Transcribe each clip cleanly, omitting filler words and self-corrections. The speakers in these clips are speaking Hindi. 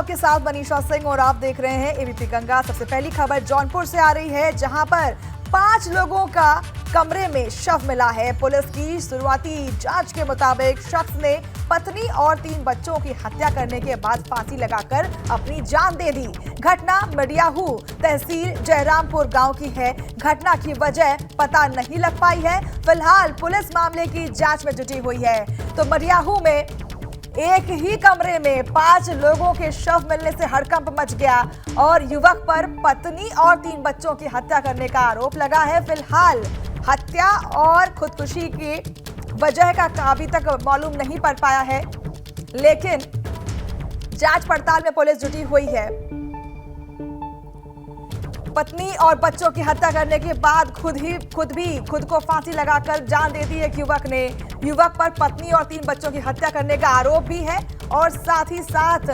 आपके साथ मनीषा सिंह और आप देख रहे हैं एबीपी गंगा। सबसे पहली खबर जौनपुर से आ रही है, जहां पर 5 लोगों का कमरे में शव मिला है। पुलिस की शुरुआती जांच के मुताबिक शख्स ने पत्नी और 3 बच्चों की हत्या करने के बाद फांसी लगाकर अपनी जान दे दी। घटना मडियाहू तहसील जयरामपुर गांव की है। घटना की वजह पता नहीं लग पाई है। फिलहाल पुलिस मामले की जांच में जुटी हुई है। तो मडियाहू में एक ही कमरे में 5 लोगों के शव मिलने से हड़कंप मच गया और युवक पर पत्नी और 3 बच्चों की हत्या करने का आरोप लगा है। फिलहाल हत्या और खुदकुशी की वजह का अभी तक मालूम नहीं पड़ पाया है, लेकिन जांच पड़ताल में पुलिस जुटी हुई है। पत्नी और बच्चों की हत्या करने के बाद खुद को फांसी लगाकर जान दे दी एक युवक ने। युवक पर पत्नी और 3 बच्चों की हत्या करने का आरोप भी है और साथ ही साथ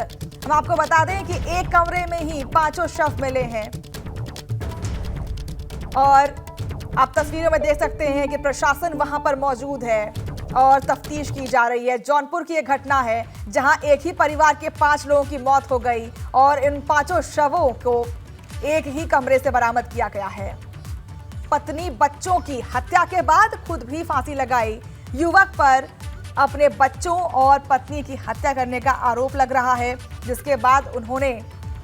हम आपको बता दें कि एक कमरे में ही 5 शव मिले हैं। और आप तस्वीरों में देख सकते हैं कि प्रशासन वहां पर मौजूद है और तफ्तीश की जा रही है। जौनपुर की एक घटना है जहां एक ही परिवार के 5 लोगों की मौत हो गई और इन 5 शवों को एक ही कमरे से बरामद किया गया है। पत्नी बच्चों की हत्या के बाद खुद भी फांसी लगाई। युवक पर अपने बच्चों और पत्नी की हत्या करने का आरोप लग रहा है, जिसके बाद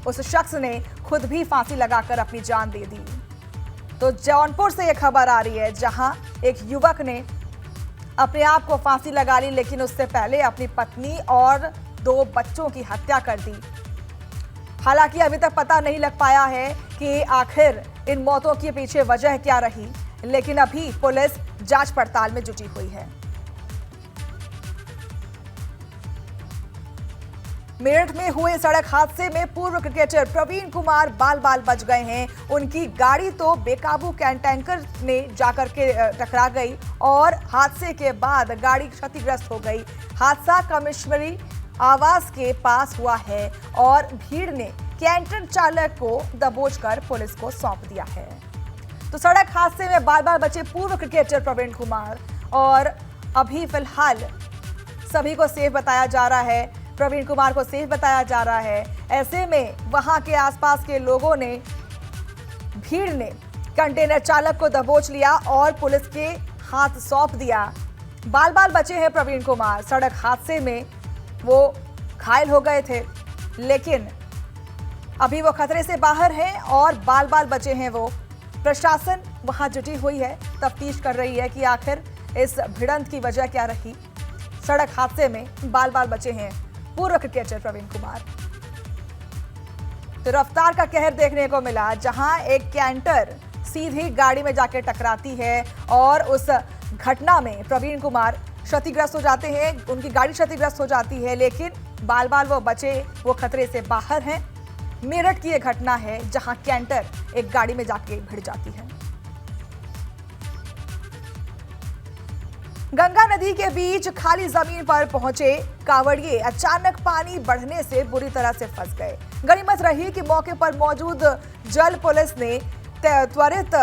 उस शख्स ने खुद भी फांसी लगाकर अपनी जान दे दी। तो जौनपुर से यह खबर आ रही है, जहां एक युवक ने अपने आप को फांसी लगा ली, लेकिन उससे पहले अपनी पत्नी और 2 बच्चों की हत्या कर दी। हालांकि अभी तक पता नहीं लग पाया है कि आखिर इन मौतों के पीछे वजह क्या रही, लेकिन अभी पुलिस जांच पड़ताल में जुटी हुई है। मेरठ में हुए सड़क हादसे में पूर्व क्रिकेटर प्रवीण कुमार बाल बाल बच गए हैं। उनकी गाड़ी तो बेकाबू टैंकर ने जाकर के टकरा गई और हादसे के बाद गाड़ी क्षतिग्रस्त हो गई। हादसा कमिश्नरी आवास के पास हुआ है और भीड़ ने कैंटर चालक को दबोचकर पुलिस को सौंप दिया है। तो सड़क हादसे में बाल बाल बचे पूर्व क्रिकेटर प्रवीण कुमार और अभी फिलहाल सभी को सेफ बताया जा रहा है। प्रवीण कुमार को सेफ बताया जा रहा है। ऐसे में वहां के आसपास के लोगों ने, भीड़ ने कंटेनर चालक को दबोच लिया और पुलिस के हाथ सौंप दिया। बाल बाल बचे हैं प्रवीण कुमार। सड़क हादसे में वो घायल हो गए थे, लेकिन अभी वो खतरे से बाहर हैं और बाल बाल बचे हैं वो। प्रशासन वहां जुटी हुई है, तफ्तीश कर रही है कि आखिर इस भिड़ंत की वजह क्या रही। सड़क हादसे में बाल बाल बचे हैं पूर्व क्रिकेटर प्रवीण कुमार। तो रफ्तार का कहर देखने को मिला, जहां एक कैंटर सीधी गाड़ी में जाकर टकराती है और उस घटना में प्रवीण कुमार क्षतिग्रस्त हो जाते हैं। उनकी गाड़ी क्षतिग्रस्त हो जाती है, लेकिन बाल बाल वो बचे, वो खतरे से बाहर हैं। मेरठ की यह घटना है जहां कैंटर एक गाड़ी में जाके भिड़ जाती है। गंगा नदी के बीच खाली जमीन पर पहुंचे कांवड़िए अचानक पानी बढ़ने से बुरी तरह से फंस गए। गनीमत रही कि मौके पर मौजूद जल पुलिस ने त्वरित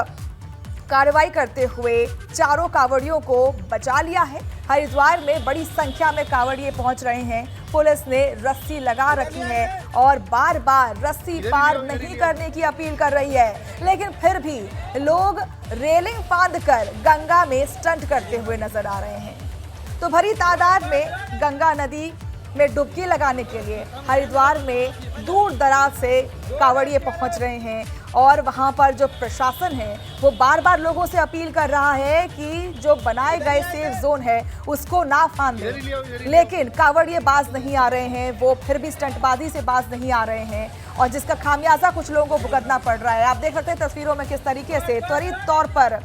कार्रवाई करते हुए चारों कांवड़ियों को बचा लिया है। हरिद्वार में बड़ी संख्या में कांवड़िए पहुंच रहे हैं। पुलिस ने रस्सी लगा रखी है और बार बार रस्सी पार नहीं करने की अपील कर रही है, लेकिन फिर भी लोग रेलिंग बांधकर गंगा में स्टंट करते हुए नजर आ रहे हैं। तो भरी तादाद में गंगा नदी में डुबकी लगाने के लिए हरिद्वार में दूर दराज से कांवड़िए पहुंच रहे हैं और वहां पर जो प्रशासन है वो बार बार लोगों से अपील कर रहा है कि जो बनाए गए सेफ जोन है उसको ना फांद दें, लेकिन कांवड़िए बाज नहीं आ रहे हैं। वो फिर भी स्टंटबाजी से बाज नहीं आ रहे हैं और जिसका खामियाजा कुछ लोगों को भुगतना पड़ रहा है। आप देख सकते हैं तस्वीरों में किस तरीके से त्वरित तौर पर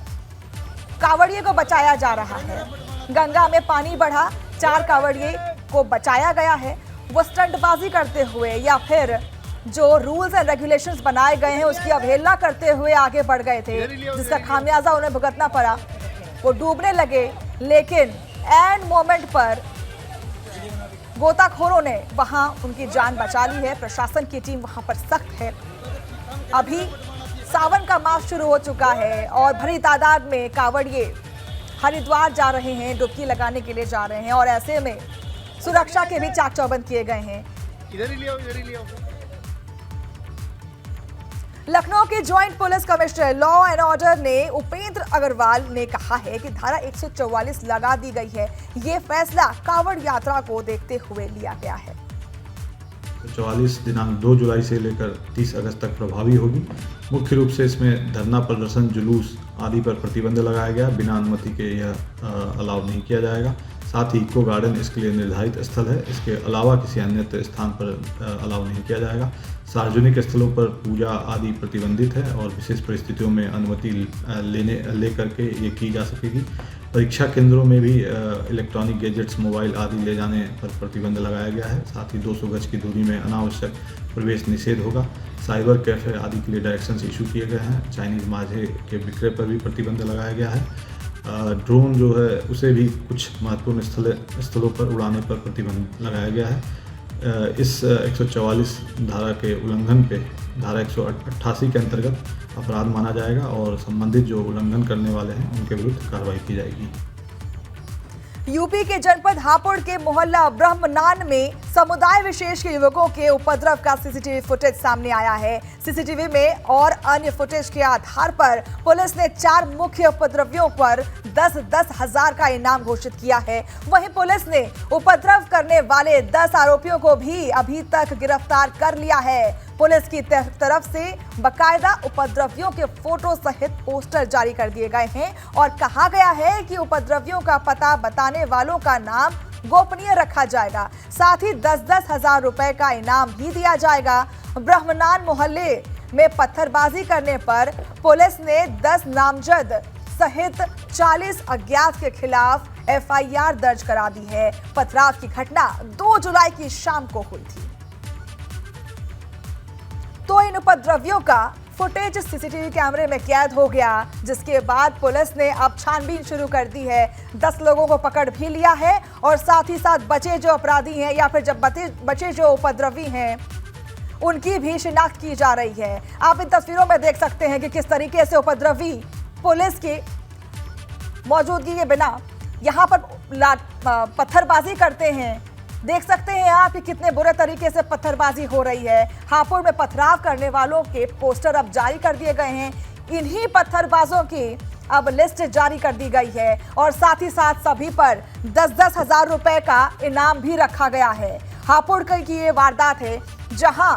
कांवड़िए को बचाया जा रहा है। गंगा में पानी बढ़ा, 4 कांवड़िए को बचाया गया है। वो स्टंटबाजी करते हुए या फिर जो रूल्स एंड रेगुलेशंस बनाए गए हैं उसकी अवहेलना करते हुए आगे बढ़ गए थे, जिसका खामियाजा उन्हें भुगतना पड़ा। वो डूबने लगे, लेकिन एंड मोमेंट पर गोताखोरों ने वहां उनकी जान बचा ली है। प्रशासन की टीम वहां पर सख्त है। अभी सावन का मास शुरू हो चुका है और भरी तादाद में कांवड़िए हरिद्वार जा रहे हैं, डुबकी लगाने के लिए जा रहे हैं और ऐसे में सुरक्षा के भी चाक चौबंद किए गए हैं। इधर ही ले आओ, इधर ही ले आओ। लखनऊ के joint police commissioner law and order ने उपेंद्र अग्रवाल ने कहा है कि धारा 144 लगा दी गई है। ये फैसला कांवड़ यात्रा को देखते हुए लिया गया है। 44 दिनांक 2 जुलाई से लेकर 30 अगस्त तक प्रभावी होगी। मुख्य रूप से इसमें धरना प्रदर्शन, जुलूस आदि पर प्रतिबंध लगाया गया। बिना अनुमति के यह अलाउ नहीं किया जाएगा। साथ ही इको गार्डन इसके लिए निर्धारित स्थल है। इसके अलावा किसी अन्य स्थान पर अलाउ नहीं किया जाएगा। सार्वजनिक स्थलों पर पूजा आदि प्रतिबंधित है और विशेष परिस्थितियों में अनुमति लेकर के ये की जा सकेगी। परीक्षा केंद्रों में भी इलेक्ट्रॉनिक गैजेट्स, मोबाइल आदि ले जाने पर प्रतिबंध लगाया गया है। साथ ही 200 गज की दूरी में अनावश्यक प्रवेश निषेध होगा। साइबर कैफे आदि के लिए डायरेक्शंस इशू किए गए हैं। चाइनीज़ मांझे के विक्रय पर भी प्रतिबंध लगाया गया है। ड्रोन जो है उसे भी कुछ महत्वपूर्ण स्थलों पर उड़ाने पर प्रतिबंध लगाया गया है। इस 144 धारा के उल्लंघन पे धारा 188 के अंतर्गत अपराध माना जाएगा और संबंधित जो उल्लंघन करने वाले हैं उनके विरुद्ध कार्रवाई की जाएगी। यूपी के जनपद हापुड़ के मोहल्ला ब्रह्मनान में समुदाय विशेष के युवकों के उपद्रव का सीसीटीवी फुटेज सामने आया है। सीसीटीवी में और अन्य फुटेज के आधार पर पुलिस ने 4 मुख्य उपद्रवियों पर 10-10 हजार का इनाम घोषित किया है। वहीं पुलिस ने उपद्रव करने वाले 10 आरोपियों को भी अभी तक गिरफ्तार कर लिया है। पुलिस की तरफ से बकायदा उपद्रवियों के फोटो सहित पोस्टर जारी कर दिए गए हैं और कहा गया है कि उपद्रवियों का पता बताने वालों का नाम गोपनीय रखा जाएगा। साथ ही 10-10 हजार रुपए का इनाम भी दिया जाएगा। ब्रह्मनान मोहल्ले में पत्थरबाजी करने पर पुलिस ने 10 नामजद सहित 40 अज्ञात के खिलाफ FIR दर्ज करा दी है। पथराव की घटना 2 जुलाई की शाम को हुई थी। तो इन उपद्रवियों का फुटेज सीसीटीवी कैमरे में कैद हो गया, जिसके बाद पुलिस ने अब छानबीन शुरू कर दी है। 10 लोगों को पकड़ भी लिया है और साथ ही साथ बचे जो अपराधी हैं या फिर जब बचे जो उपद्रवी हैं उनकी भी शिनाख्त की जा रही है। आप इन तस्वीरों में देख सकते हैं कि किस तरीके से उपद्रवी पुलिस की मौजूदगी के बिना यहाँ पर पत्थरबाजी करते हैं। देख सकते हैं आप कि कितने बुरे तरीके से पत्थरबाजी हो रही है। हापुड़ में पथराव करने वालों के पोस्टर अब जारी कर दिए गए हैं। इन्हीं पत्थरबाजों की अब लिस्ट जारी कर दी गई है और साथ ही साथ सभी पर 10-10 हजार रुपए का इनाम भी रखा गया है। हापुड़ की ये वारदात है जहां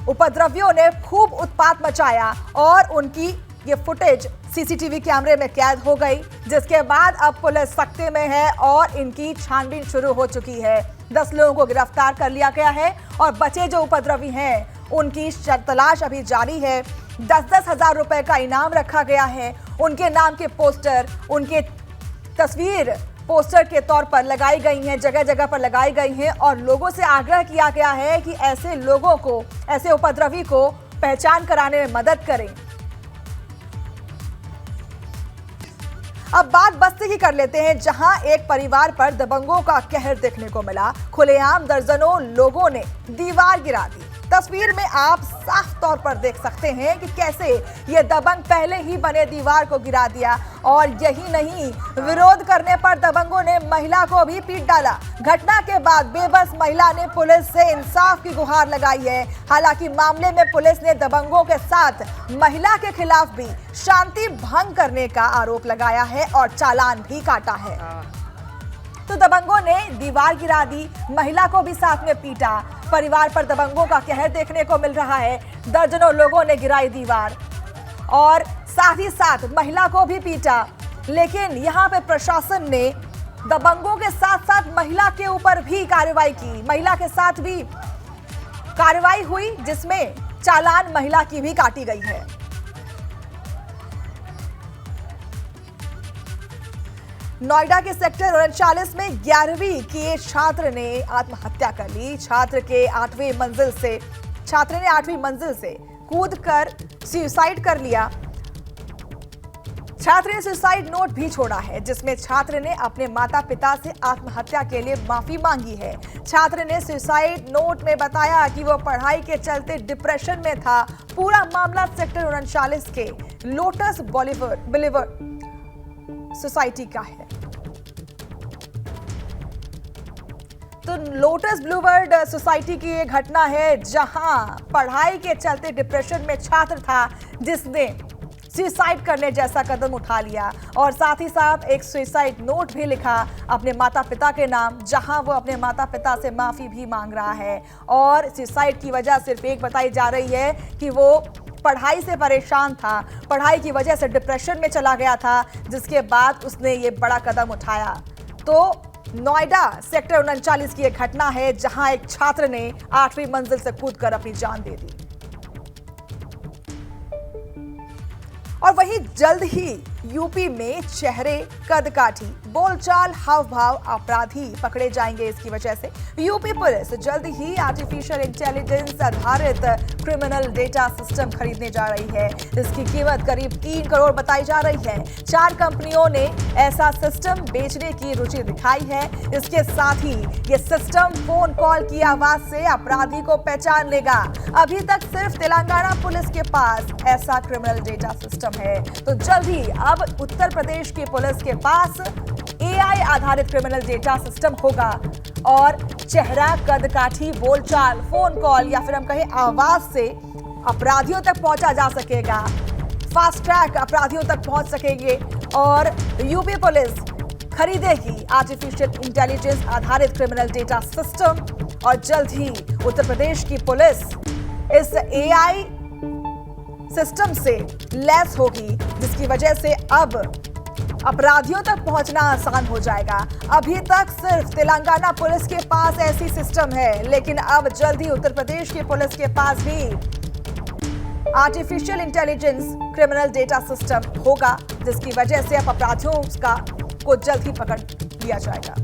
उपद्रवियों ने खूब उत्पात मचाया और उनकी ये फुटेज सीसीटीवी कैमरे में कैद हो गई, जिसके बाद अब पुलिस सख्ते में है और इनकी छानबीन शुरू हो चुकी है। 10 लोगों को गिरफ्तार कर लिया गया है और बचे जो उपद्रवी हैं उनकी तलाश अभी जारी है। 10-10 हजार रुपए का इनाम रखा गया है। उनके नाम के पोस्टर, उनके तस्वीर पोस्टर के तौर पर लगाई गई हैं, जगह जगह पर लगाई गई हैं और लोगों से आग्रह किया गया है कि ऐसे लोगों को, ऐसे उपद्रवी को पहचान कराने में मदद करें। अब बात बस्ती की कर लेते हैं, जहां एक परिवार पर दबंगों का कहर देखने को मिला। खुलेआम दर्जनों लोगों ने दीवार गिरा दी। तस्वीर में आप साफ तौर पर देख सकते हैं कि कैसे ये दबंग पहले ही बने दीवार को गिरा दिया और यही नहीं, विरोध करने पर दबंगों ने महिला को भी पीट डाला। घटना के बाद बेबस महिला ने पुलिस से इंसाफ की गुहार लगाई है। हालांकि मामले में पुलिस ने दबंगों के साथ महिला के खिलाफ भी शांति भंग करने का आरोप लगाया है और चालान भी काटा है। तो दबंगों ने दीवार गिरा दी, महिला को भी साथ में पीटा। परिवार पर दबंगों का कहर देखने को मिल रहा है। दर्जनों लोगों ने गिराई दीवार और साथ ही साथ महिला को भी पीटा। लेकिन यहाँ पे प्रशासन ने दबंगों के साथ साथ महिला के ऊपर भी कार्रवाई की। महिला के साथ भी कार्रवाई हुई, जिसमें चालान महिला की भी काटी गई है। नोएडा के सेक्टर 39 में 11वीं की छात्र ने आत्महत्या कर ली। छात्र ने 8वीं मंजिल से कूदकर सुसाइड कर लिया। छात्र ने सुसाइड नोट भी छोड़ा है, जिसमें छात्र ने अपने माता पिता से आत्महत्या के लिए माफी मांगी है। छात्र ने सुसाइड नोट में बताया कि वो पढ़ाई के चलते डिप्रेशन में था। पूरा मामला सेक्टर 39 के लोटस बोलीवर सोसाइटी का है। तो लोटस ब्लूबर्ड सोसाइटी की ये घटना है, जहां पढ़ाई के चलते डिप्रेशन में छात्र था जिसने सुसाइड करने जैसा कदम उठा लिया और साथ ही साथ एक सुसाइड नोट भी लिखा अपने माता पिता के नाम, जहां वो अपने माता पिता से माफी भी मांग रहा है। और सुसाइड की वजह सिर्फ एक बताई जा रही है कि वो पढ़ाई से परेशान था, पढ़ाई की वजह से डिप्रेशन में चला गया था, जिसके बाद उसने ये बड़ा कदम उठाया। तो नोएडा सेक्टर 39 की एक घटना है, जहां एक छात्र ने 8वीं मंजिल से कूदकर अपनी जान दे दी। और वहीं जल्द ही यूपी में चेहरे, कदकाठी, बोलचाल, हाव भाव अपराधी पकड़े जाएंगे। इसकी वजह से यूपी पुलिस जल्द ही आर्टिफिशियल इंटेलिजेंस आधारित क्रिमिनल डेटा सिस्टम खरीदने जा रही है। इसकी कीमत करीब 3 करोड़ बताई जा रही है। 4 कंपनियों ने ऐसा सिस्टम बेचने की रुचि दिखाई है। इसके साथ ही ये सिस्टम फोन कॉल की आवाज से अपराधी को पहचान लेगा। अभी तक सिर्फ तेलंगाना पुलिस के पास ऐसा क्रिमिनल डेटा सिस्टम है, तो जल्द ही अब उत्तर प्रदेश की पुलिस के पास एआई आधारित क्रिमिनल डेटा सिस्टम होगा और चेहरा, कदकाठी, बोलचाल, फोन कॉल या फिर हम कहें आवाज से अपराधियों तक पहुंचा जा सकेगा। फास्ट ट्रैक अपराधियों तक पहुंच सकेंगे और यूपी पुलिस खरीदेगी आर्टिफिशियल इंटेलिजेंस आधारित क्रिमिनल डेटा सिस्टम और जल्द ही उत्तर प्रदेश की पुलिस इस एआई सिस्टम से लैस होगी, जिसकी वजह से अब अपराधियों तक पहुंचना आसान हो जाएगा। अभी तक सिर्फ तेलंगाना पुलिस के पास ऐसी सिस्टम है, लेकिन अब जल्द ही उत्तर प्रदेश की पुलिस के पास भी artificial intelligence criminal data system होगा, जिसकी वजह से अब अपराधियों को जल्द ही पकड़ लिया जाएगा।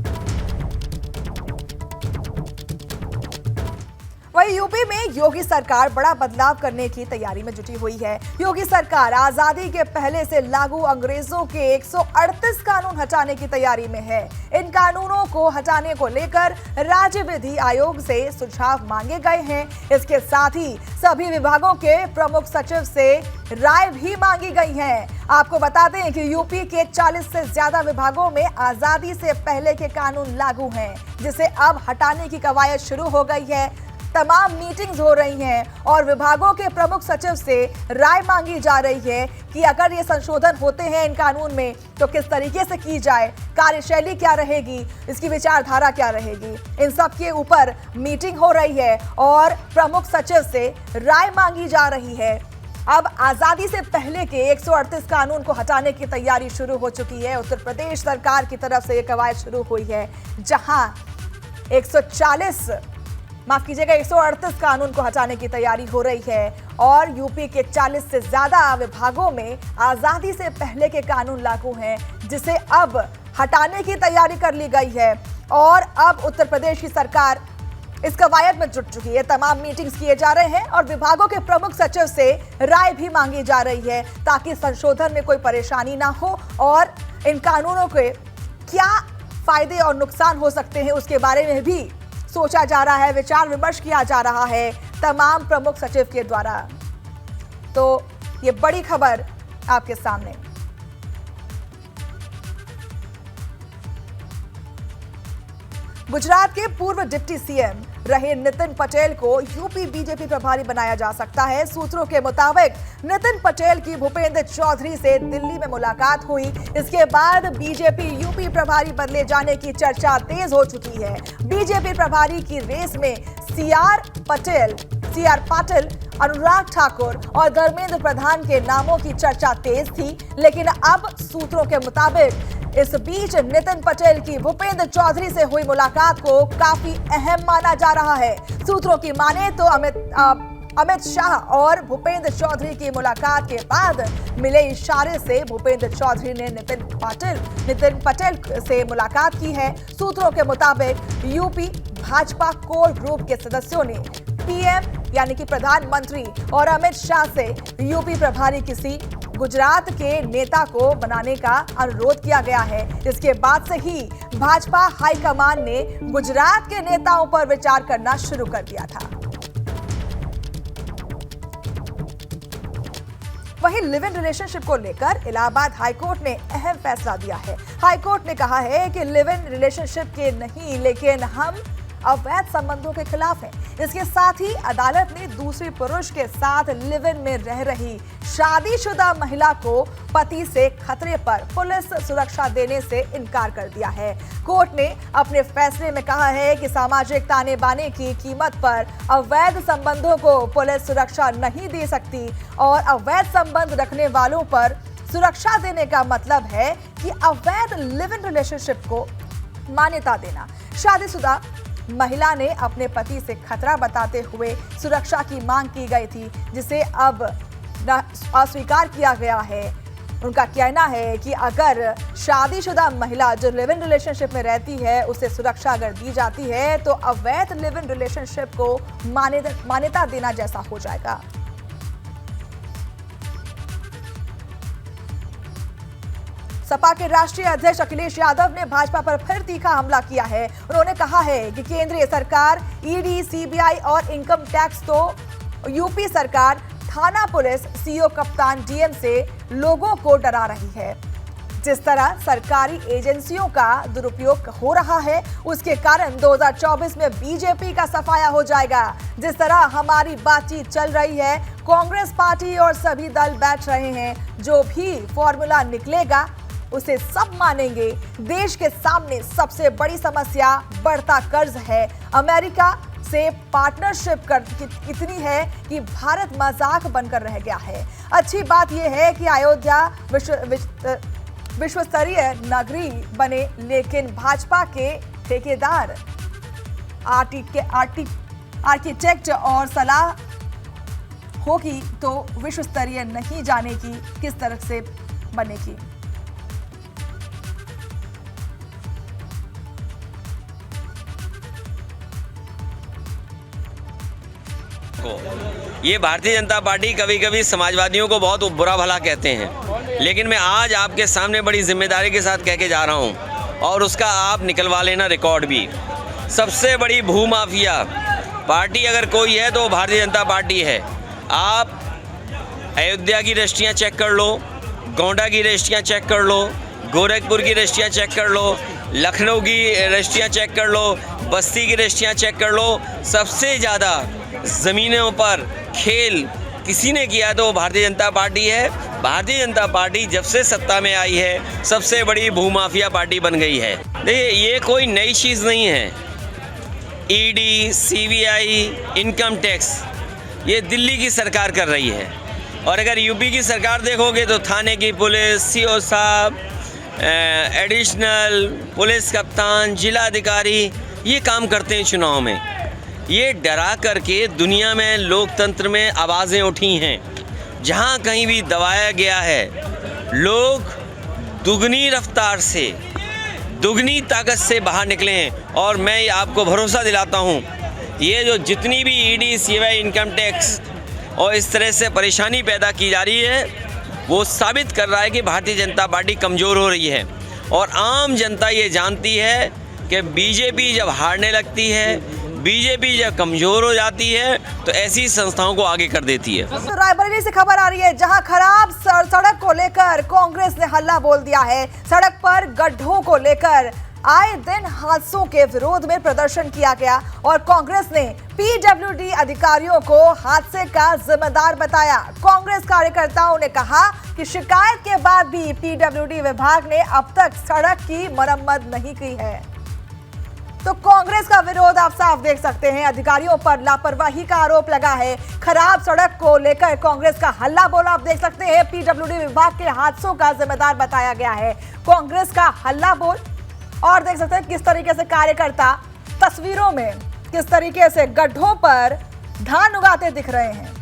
वहीं यूपी में योगी सरकार बड़ा बदलाव करने की तैयारी में जुटी हुई है। योगी सरकार आजादी के पहले से लागू अंग्रेजों के 138 कानून हटाने की तैयारी में है। इन कानूनों को हटाने को लेकर राज्य विधि आयोग से सुझाव मांगे गए हैं। इसके साथ ही सभी विभागों के प्रमुख सचिव से राय भी मांगी गई है। आपको बता दें कि यूपी के 40 से ज्यादा विभागों में आजादी से पहले के कानून लागू हैं, जिसे अब हटाने की कवायद शुरू हो गई है। तमाम मीटिंग्स हो रही हैं और विभागों के प्रमुख सचिव से राय मांगी जा रही है कि अगर ये संशोधन होते हैं इन कानून में तो किस तरीके से की जाए, कार्यशैली क्या रहेगी, इसकी विचारधारा क्या रहेगी। इन सब के ऊपर मीटिंग हो रही है और प्रमुख सचिव से राय मांगी जा रही है। अब आजादी से पहले के 138 कानून को हटाने की तैयारी शुरू हो चुकी है। उत्तर प्रदेश सरकार की तरफ से ये कवायद शुरू हुई है, जहां 138 कानून को हटाने की तैयारी हो रही है और यूपी के 40 से ज्यादा विभागों में आजादी से पहले के कानून लागू हैं, जिसे अब हटाने की तैयारी कर ली गई है। और अब उत्तर प्रदेश की सरकार इस कवायद में जुट चुकी है। तमाम मीटिंग्स किए जा रहे हैं और विभागों के प्रमुख सचिव से राय भी मांगी जा रही है, ताकि संशोधन में कोई परेशानी ना हो और इन कानूनों के क्या फायदे और नुकसान हो सकते हैं उसके बारे में भी सोचा जा रहा है, विचार विमर्श किया जा रहा है तमाम प्रमुख सचिव के द्वारा। तो ये बड़ी खबर आपके सामने। गुजरात के पूर्व डिप्टी सीएम रहे नितिन पटेल को यूपी बीजेपी प्रभारी बनाया जा सकता है। सूत्रों के मुताबिक नितिन पटेल की भूपेंद्र चौधरी से दिल्ली में मुलाकात हुई। इसके बाद बीजेपी यूपी प्रभारी बदले जाने की चर्चा तेज हो चुकी है। बीजेपी प्रभारी की रेस में सीआर पाटिल, अनुराग ठाकुर और धर्मेंद्र प्रधान के नामों की चर्चा तेज थी, लेकिन अब सूत्रों के मुताबिक इस बीच नितिन पटेल की भूपेंद्र चौधरी से हुई मुलाकात को काफी अहम माना जा रहा है। सूत्रों की माने तो अमित शाह और भूपेंद्र चौधरी की मुलाकात के बाद मिले इशारे से भूपेंद्र चौधरी ने नितिन पटेल से मुलाकात की है। सूत्रों के मुताबिक यूपी भाजपा कोर ग्रुप के सदस्यों ने पीएम यानी कि प्रधानमंत्री और अमित शाह से यूपी प्रभारी किसी गुजरात के नेता को बनाने का अनुरोध किया गया है। इसके बाद से ही भाजपा हाईकमान ने गुजरात के नेताओं पर विचार करना शुरू कर दिया था। वहीं लिव इन रिलेशनशिप को लेकर इलाहाबाद हाईकोर्ट ने अहम फैसला दिया है। हाईकोर्ट ने कहा है कि लिव इन रिलेशनशिप के नहीं, लेकिन हम अवैध संबंधों के खिलाफ है। इसके साथ ही अदालत ने दूसरे पुरुष के साथ लिव इन में रह रही शादीशुदा महिला को पति से खतरे पर पुलिस सुरक्षा देने से इनकार कर दिया है। कोर्ट ने अपने फैसले में कहा है कि सामाजिक ताने बाने की कीमत पर अवैध संबंधों को पुलिस सुरक्षा नहीं दे सकती और अवैध संबंध रखने वालों पर सुरक्षा देने का मतलब है कि अवैध लिव इन रिलेशनशिप को मान्यता देना। शादीशुदा महिला ने अपने पति से खतरा बताते हुए सुरक्षा की मांग की गई थी, जिसे अब अस्वीकार किया गया है। उनका कहना है कि अगर शादीशुदा महिला जो लिव इन रिलेशनशिप में रहती है उसे सुरक्षा अगर दी जाती है तो अवैध लिव इन रिलेशनशिप को मान्यता देना जैसा हो जाएगा। सपा के राष्ट्रीय अध्यक्ष अखिलेश यादव ने भाजपा पर फिर तीखा हमला किया है। उन्होंने कहा है कि केंद्रीय सरकार, ईडी, सीबीआई और इनकम टैक्स तो यूपी सरकार, थाना पुलिस, सीओ कप्तान डीएम से लोगों को डरा रही है। जिस तरह सरकारी एजेंसियों का दुरुपयोग हो रहा है उसके कारण 2024 में बीजेपी का सफाया हो जाएगा। जिस तरह हमारी बातचीत चल रही है, कांग्रेस पार्टी और सभी दल बैठ रहे हैं, जो भी फॉर्मूला निकलेगा उसे सब मानेंगे। देश के सामने सबसे बड़ी समस्या बढ़ता कर्ज है। अमेरिका से पार्टनरशिप इतनी है कि भारत मजाक बनकर रह गया है। अच्छी बात यह है कि अयोध्या विश्व स्तरीय नगरी बने, लेकिन भाजपा के ठेकेदार, आर्किटेक्ट और सलाह होगी तो विश्व स्तरीय नहीं जाने की किस तरह से बनेगी। ये भारतीय जनता पार्टी कभी कभी समाजवादियों को बहुत बुरा भला कहते हैं, लेकिन मैं आज आपके सामने बड़ी जिम्मेदारी के साथ कह के जा रहा हूं और उसका आप निकलवा लेना रिकॉर्ड भी। सबसे बड़ी भूमाफिया पार्टी अगर कोई है तो भारतीय जनता पार्टी है। आप अयोध्या की रजिस्ट्रियाँ चेक कर लो, गोंडा की रजिस्ट्रियाँ चेक कर लो, गोरखपुर की रजिस्ट्रियाँ चेक कर लो, लखनऊ की रजिस्ट्रियाँ चेक कर लो, बस्ती की रजिस्ट्रियाँ चेक कर लो। सबसे ज़्यादा ज़मीनों पर खेल किसी ने किया तो भारतीय जनता पार्टी है। भारतीय जनता पार्टी जब से सत्ता में आई है सबसे बड़ी भूमाफिया पार्टी बन गई है। देखिए, ये कोई नई चीज़ नहीं है। ईडी, सीबीआई, इनकम टैक्स ये दिल्ली की सरकार कर रही है, और अगर यूपी की सरकार देखोगे तो थाने की पुलिस, सीओ साहब, एडिशनल पुलिस कप्तान, जिलाधिकारी ये काम करते हैं चुनाव में। ये डरा करके दुनिया में लोकतंत्र में आवाज़ें उठी हैं। जहाँ कहीं भी दबाया गया है, लोग दुगनी रफ्तार से, दुगनी ताकत से बाहर निकले हैं। और मैं आपको भरोसा दिलाता हूँ, ये जो जितनी भी ईडी, सीबीआई, इनकम टैक्स और इस तरह से परेशानी पैदा की जा रही है, वो साबित कर रहा है कि भारतीय जनता पार्टी कमज़ोर हो रही है। और आम जनता ये जानती है कि बीजेपी जब हारने लगती है, बीजेपी जब कमजोर हो जाती है तो ऐसी संस्थाओं को आगे कर देती है। तो रायबरेली से खबर आ रही है, जहां खराब सड़क को लेकर कांग्रेस ने हल्ला बोल दिया है। सड़क पर गड्ढों को लेकर आए दिन हादसों के विरोध में प्रदर्शन किया गया और कांग्रेस ने पीडब्ल्यूडी अधिकारियों को हादसे का जिम्मेदार बताया। कांग्रेस कार्यकर्ताओं ने कहा कि शिकायत के बाद भी पीडब्ल्यूडी विभाग ने अब तक सड़क की मरम्मत नहीं की है। तो कांग्रेस का विरोध आप साफ देख सकते हैं। अधिकारियों पर लापरवाही का आरोप लगा है। खराब सड़क को लेकर कांग्रेस का हल्ला बोला आप देख सकते हैं। पीडब्ल्यूडी विभाग के हादसों का जिम्मेदार बताया गया है कांग्रेस का हल्ला बोल। और देख सकते हैं किस तरीके से कार्यकर्ता तस्वीरों में किस तरीके से गड्ढों पर धान उगाते दिख रहे हैं।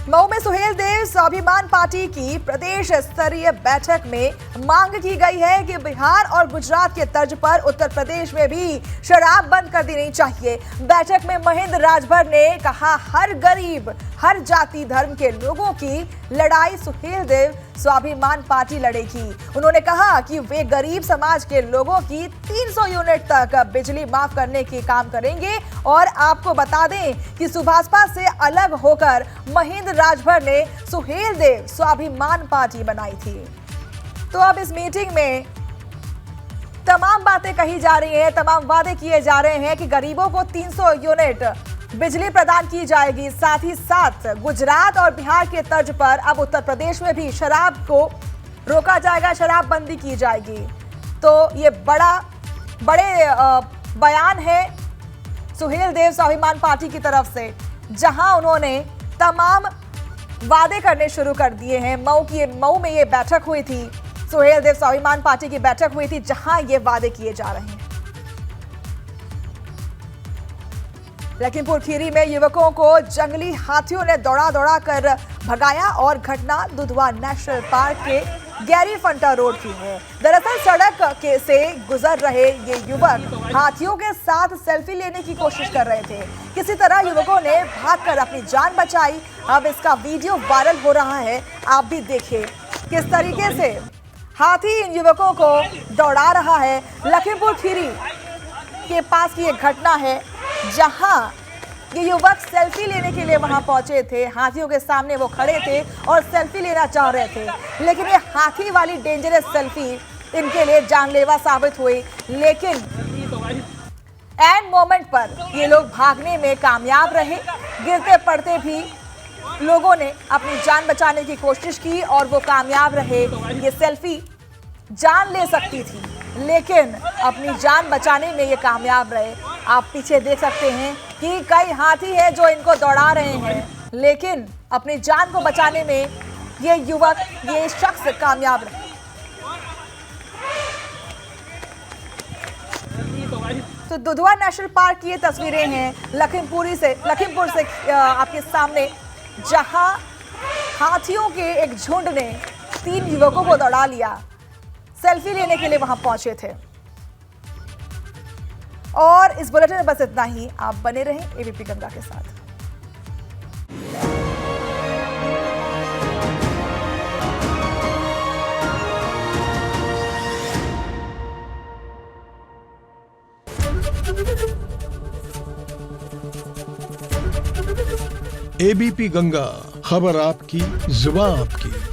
मऊ में सुहेल देव स्वाभिमान पार्टी की प्रदेश स्तरीय बैठक में मांग की गई है कि बिहार और गुजरात के तर्ज पर उत्तर प्रदेश में भी शराब बंद कर देनी चाहिए। बैठक में महेंद्र राजभर ने कहा, हर गरीब, हर जाति धर्म के लोगों की लड़ाई सुहेल देव स्वाभिमान पार्टी लड़ेगी। उन्होंने कहा कि वे गरीब समाज के लोगों की 300 यूनिट तक बिजली माफ करने की काम करेंगे। और आपको बता दें कि सुभाषपा से अलग होकर महेंद्र राजभर ने सुहेल देव स्वाभिमान पार्टी बनाई थी। तो अब इस मीटिंग में तमाम बातें कही जा रही हैं, तमाम वादे किए जा रहे हैं कि गरीबों को 300 यूनिट बिजली प्रदान की जाएगी। साथ ही साथ गुजरात और बिहार के तर्ज पर अब उत्तर प्रदेश में भी शराब को रोका जाएगा, शराबबंदी की जाएगी। तो ये बड़े बयान है सुहेल देव स्वाभिमान पार्टी की तरफ से, जहां उन्होंने तमाम वादे करने शुरू कर दिए हैं। मऊ में ये बैठक हुई थी, सुहेल देव स्वाभिमान पार्टी की बैठक हुई थी, जहां ये वादे किए जा रहे हैं। लखीमपुर खीरी में युवकों को जंगली हाथियों ने दौड़ा कर भगाया और घटना दुधवा नेशनल पार्क के गैरी फंटा रोड की है। दरअसल सड़क से गुजर रहे ये युवक हाथियों के साथ सेल्फी लेने की कोशिश कर रहे थे। किसी तरह युवकों ने भागकर अपनी जान बचाई। अब इसका वीडियो वायरल हो रहा है, आप भी देखिए किस तरीके से हाथी इन युवकों को दौड़ा रहा है। लखीमपुर खीरी के पास की ये घटना है, जहां ये युवक सेल्फी लेने के लिए वहां पहुंचे थे। हाथियों के सामने वो खड़े थे और सेल्फी लेना चाह रहे थे, लेकिन ये हाथी वाली डेंजरस सेल्फी इनके लिए जानलेवा साबित हुई। लेकिन एंड मोमेंट पर ये लोग भागने में कामयाब रहे। गिरते पड़ते भी लोगों ने अपनी जान बचाने की कोशिश की और वो कामयाब रहे। ये सेल्फी जान ले सकती थी, लेकिन अपनी जान बचाने में ये कामयाब रहे। आप पीछे देख सकते हैं कि कई हाथी हैं जो इनको दौड़ा रहे हैं, लेकिन अपनी जान को बचाने में ये शख्स कामयाब रहे। तो दुधवा नेशनल पार्क की ये तस्वीरें हैं लखीमपुर से आपके सामने, जहां हाथियों के एक झुंड ने 3 युवकों को दौड़ा लिया। सेल्फी लेने के लिए वहां पहुंचे थे। और इस बुलेटिन में बस इतना ही। आप बने रहें एबीपी गंगा के साथ। एबीपी गंगा, खबर आपकी, जुबान आपकी।